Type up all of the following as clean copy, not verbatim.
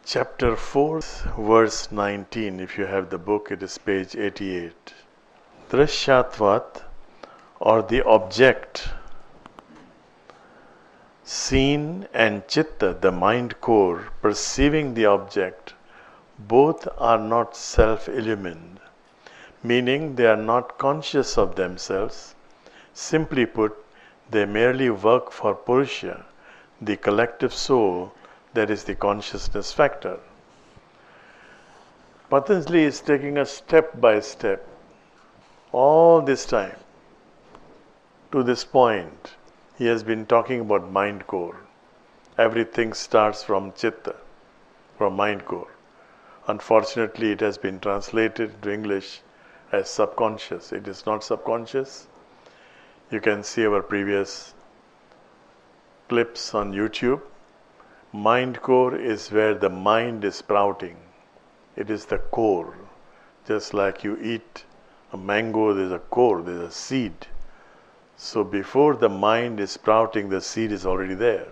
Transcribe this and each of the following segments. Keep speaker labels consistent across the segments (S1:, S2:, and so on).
S1: Chapter 4, verse 19, if you have the book, it is page 88. Drishyatvat, or the object, seen, and chitta, the mind core, perceiving the object, both are not self-illumined, meaning they are not conscious of themselves. Simply put, they merely work for Purusha, the collective soul, that is the consciousness factor. Patanjali is taking us step by step, all this time. To this point, he has been talking about mind core. Everything starts from chitta, from mind core. Unfortunately, it has been translated into English as subconscious. It is not subconscious. You can see our previous clips on YouTube. Mind core is where the mind is sprouting. It is the core. Just like you eat a mango, there's a core, there's a seed. So before the mind is sprouting, the seed is already there.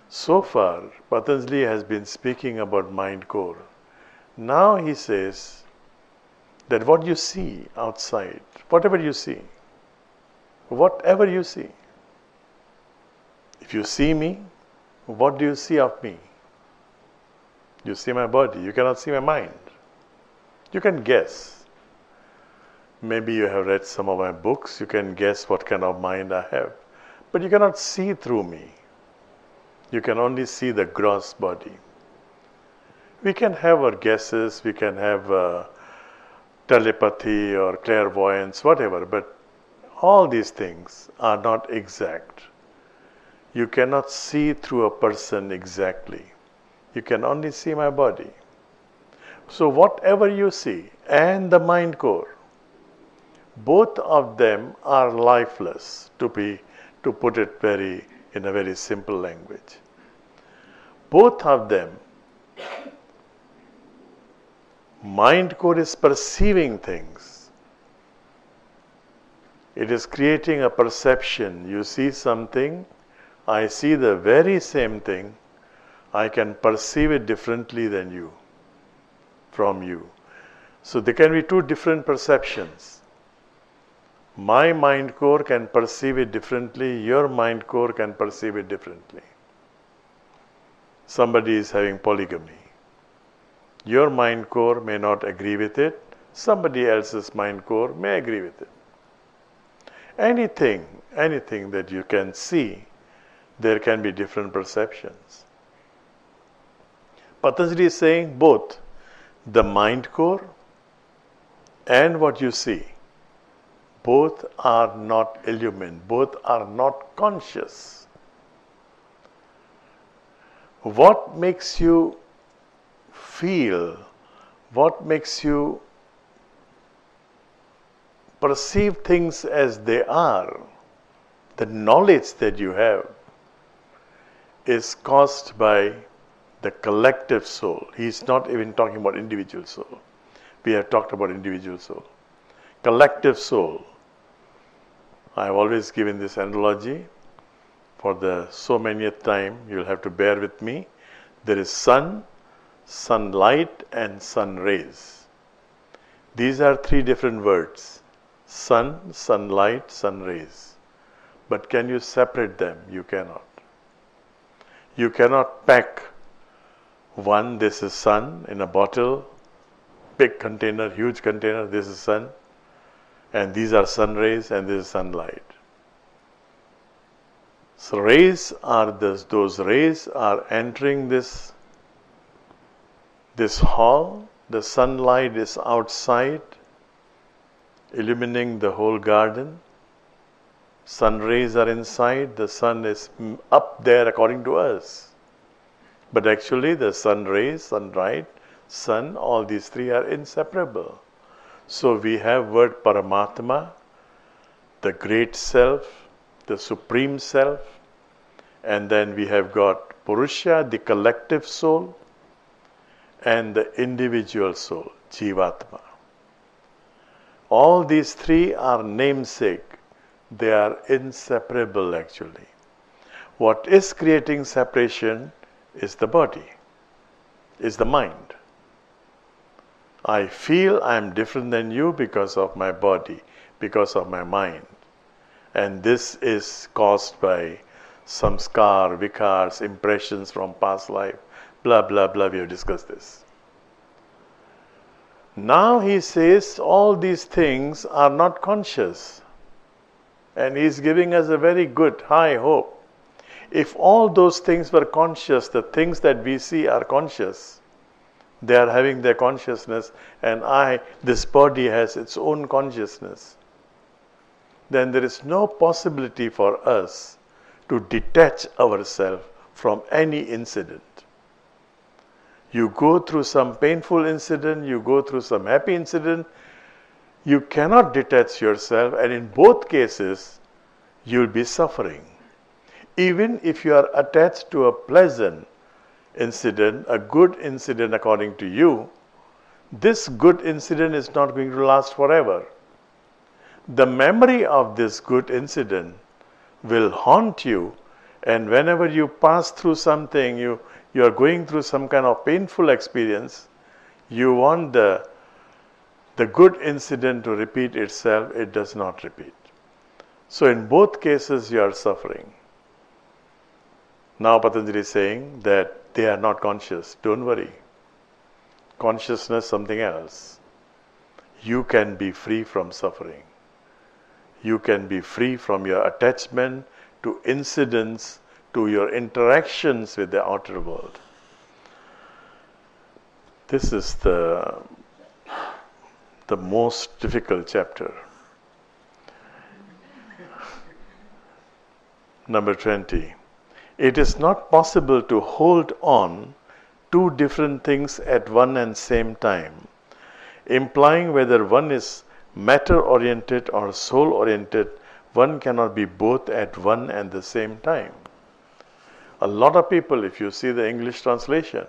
S1: So far, Patanjali has been speaking about mind core. Now he says that what you see outside, whatever you see, if you see me, what do you see of me? You see my body, you cannot see my mind. You can guess. Maybe you have read some of my books, you can guess what kind of mind I have. But you cannot see through me. You can only see the gross body. We can have our guesses, we can have telepathy or clairvoyance, whatever, but all these things are not exact. You cannot see through a person exactly. You can only see my body. So whatever you see, and the mind core, both of them are lifeless, to put it in a very simple language. Both of them, mind core is perceiving things. It is creating a perception. You see something, I see the very same thing, I can perceive it differently than you, from you. So there can be two different perceptions. My mind core can perceive it differently, your mind core can perceive it differently. Somebody is having polygamy. Your mind core may not agree with it, somebody else's mind core may agree with it. Anything that you can see, there can be different perceptions. Patanjali is saying both the mind core and what you see, both are not illumined, both are not conscious. What makes you feel, what makes you perceive things as they are, the knowledge that you have, is caused by the collective soul. He is not even talking about individual soul. We have talked about individual soul. Collective soul. I have always given this analogy. For the so manyth time, you'll have to bear with me. There is sun, sunlight, and sun rays. These are three different words. Sun, sunlight, sun rays. But can you separate them? You cannot. You cannot pack one, this is sun, in a bottle, big container, huge container, this is sun, and these are sun rays, and this is sunlight. So rays are those rays are entering this hall, the sunlight is outside, illumining the whole garden. Sun rays are inside, the sun is up there according to us. But actually the sun rays, sunlight, sun, all these three are inseparable. So we have word Paramatma, the great self, the supreme self, and then we have got Purusha, the collective soul, and the individual soul, Jivatma. All these three are namesake. They are inseparable actually. What is creating separation is the body, is the mind. I feel I am different than you because of my body, because of my mind. And this is caused by samskar, vikars, impressions from past life, blah, blah, blah. We have discussed this. Now he says all these things are not conscious. And he is giving us a very good, high hope. If all those things were conscious, the things that we see are conscious, they are having their consciousness, and this body has its own consciousness, then there is no possibility for us to detach ourselves from any incident. You go through some painful incident, you go through some happy incident, you cannot detach yourself, and in both cases, you will be suffering. Even if you are attached to a pleasant incident, a good incident according to you, this good incident is not going to last forever. The memory of this good incident will haunt you, and whenever you pass through something, you are going through some kind of painful experience, you want the good incident to repeat itself. It does not repeat. So in both cases you are suffering. Now Patanjali is saying that they are not conscious. Don't worry. Consciousness is something else. You can be free from suffering. You can be free from your attachment to incidents, to your interactions with the outer world. This is the most difficult chapter. Number 20. It is not possible to hold on two different things at one and same time, implying whether one is matter-oriented or soul-oriented. One cannot be both at one and the same time. A lot of people, if you see the English translation,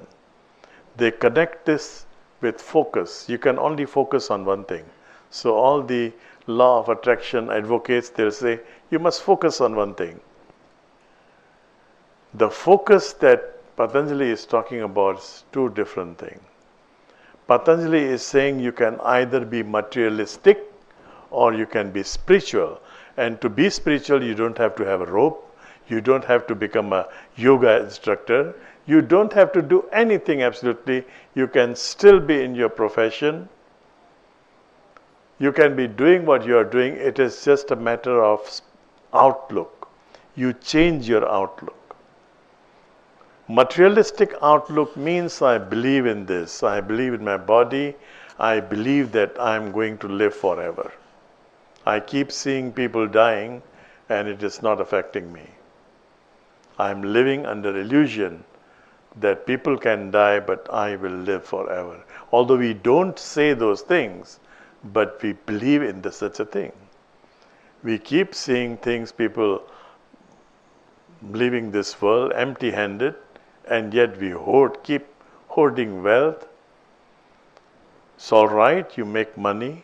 S1: they connect this with focus. You can only focus on one thing. So all the law of attraction advocates, they'll say, you must focus on one thing. The focus that Patanjali is talking about is two different things. Patanjali is saying you can either be materialistic or you can be spiritual. And to be spiritual, you don't have to have a rope. You don't have to become a yoga instructor. You don't have to do anything absolutely. You can still be in your profession. You can be doing what you are doing. It is just a matter of outlook. You change your outlook. Materialistic outlook means I believe in this. I believe in my body. I believe that I am going to live forever. I keep seeing people dying and it is not affecting me. I am living under illusion that people can die but I will live forever. Although we don't say those things, but we believe in such a thing. We keep seeing things, people leaving this world empty-handed, and yet we keep hoarding wealth. It's all right, you make money,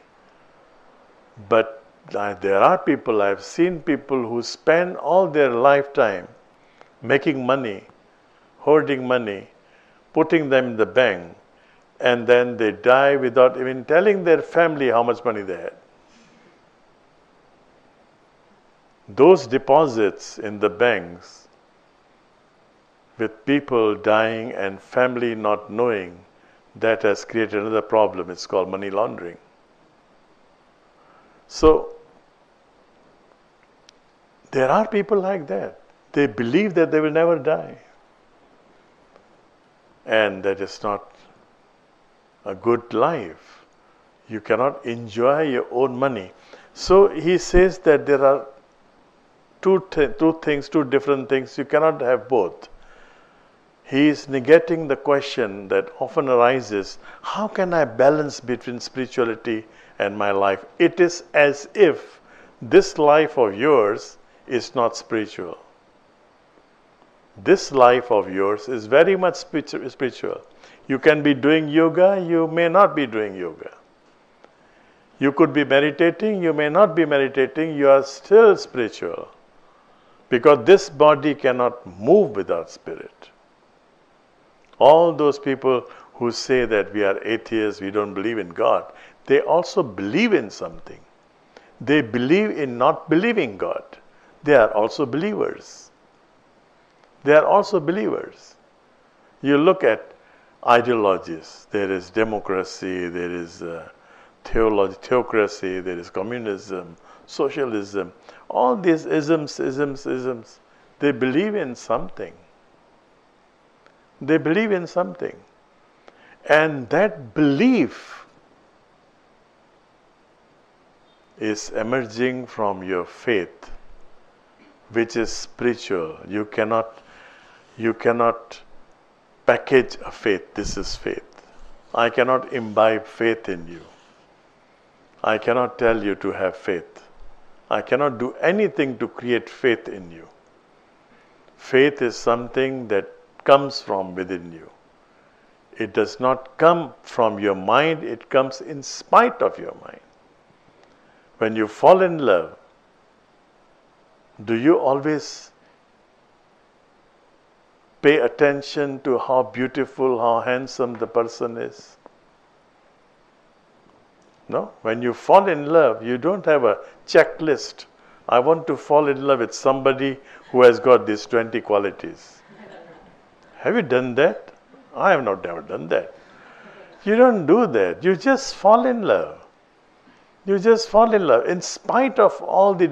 S1: but there are people, I've seen people who spend all their lifetime making money, hoarding money, putting them in the bank, and then they die without even telling their family how much money they had. Those deposits in the banks, with people dying and family not knowing, that has created another problem. It's called money laundering. So, there are people like that. They believe that they will never die. And that is not a good life. You cannot enjoy your own money. So he says that there are two different things. You cannot have both. He is negating the question that often arises, how can I balance between spirituality and my life? It is as if this life of yours is not spiritual. This life of yours is very much spiritual. You can be doing yoga, you may not be doing yoga. You could be meditating, you may not be meditating, you are still spiritual. Because this body cannot move without spirit. All those people who say that we are atheists, we don't believe in God, they also believe in something. They believe in not believing God. They are also believers. They are also believers. You look at ideologies. There is democracy, there is theocracy, there is communism, socialism. All these isms, they believe in something. They believe in something. And that belief is emerging from your faith, which is spiritual. You cannot package a faith. This is faith. I cannot imbibe faith in you. I cannot tell you to have faith. I cannot do anything to create faith in you. Faith is something that comes from within you. It does not come from your mind, it comes in spite of your mind. When you fall in love, do you always pay attention to how beautiful, how handsome the person is? No? When you fall in love, you don't have a checklist. I want to fall in love with somebody who has got these 20 qualities. Have you done that? I have not ever done that. You don't do that. You just fall in love. You just fall in love. In spite of all the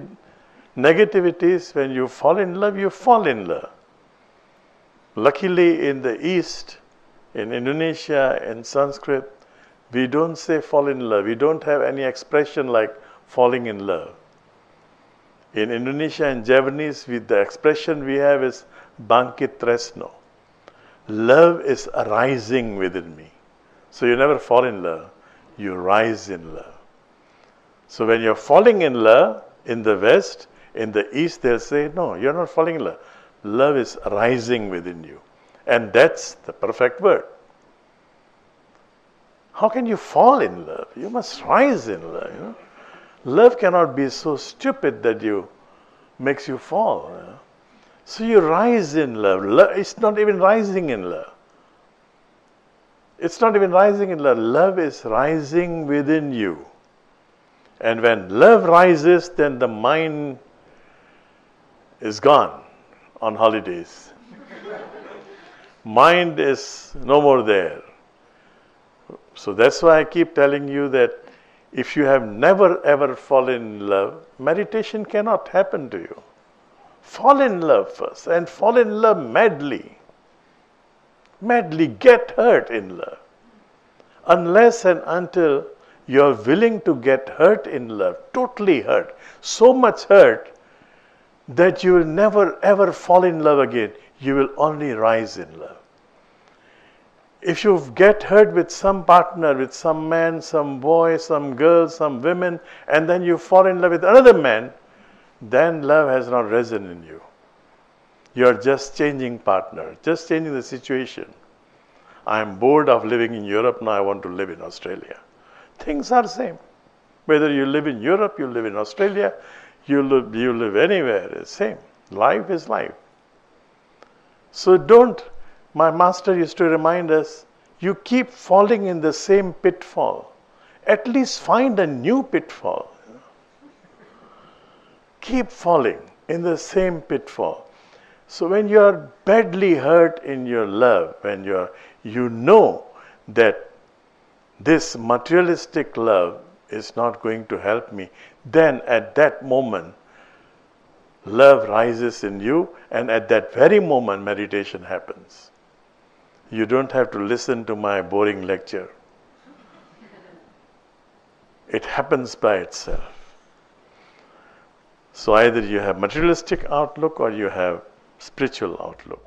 S1: negativities, when you fall in love, you fall in love. Luckily, in the East, in Indonesia, in Sanskrit, we don't say fall in love. We don't have any expression like falling in love. In Indonesia and Japanese, the expression we have is bangkit tresno. Love is arising within me. So you never fall in love. You rise in love. So when you're falling in love in the West, in the East, they'll say, no, you're not falling in love. Love is arising within you. And that's the perfect word. How can you fall in love? You must rise in love. You know? Love cannot be so stupid that makes you fall. You know? So you rise in love. It's not even rising in love. It's not even rising in love. Love is rising within you. And when love rises, then the mind is gone on holidays. Mind is no more there. So that's why I keep telling you that if you have never ever fallen in love, meditation cannot happen to you. Fall in love first, and fall in love madly. Madly get hurt in love. Unless and until you are willing to get hurt in love, totally hurt, so much hurt that you will never ever fall in love again. You will only rise in love. If you get hurt with some partner, with some man, some boy, some girl, some women, and then you fall in love with another man, then love has not risen in you. You are just changing partner, just changing the situation. I am bored of living in Europe, now I want to live in Australia. Things are same. Whether you live in Europe, you live in Australia, you live anywhere, it's same. Life is life. So my master used to remind us, you keep falling in the same pitfall. At least find a new pitfall. Keep falling in the same pitfall. So when you are badly hurt in your love, when you know that this materialistic love is not going to help me, then at that moment, love rises in you, and at that very moment, meditation happens. You don't have to listen to my boring lecture. It happens by itself. So either you have materialistic outlook or you have spiritual outlook.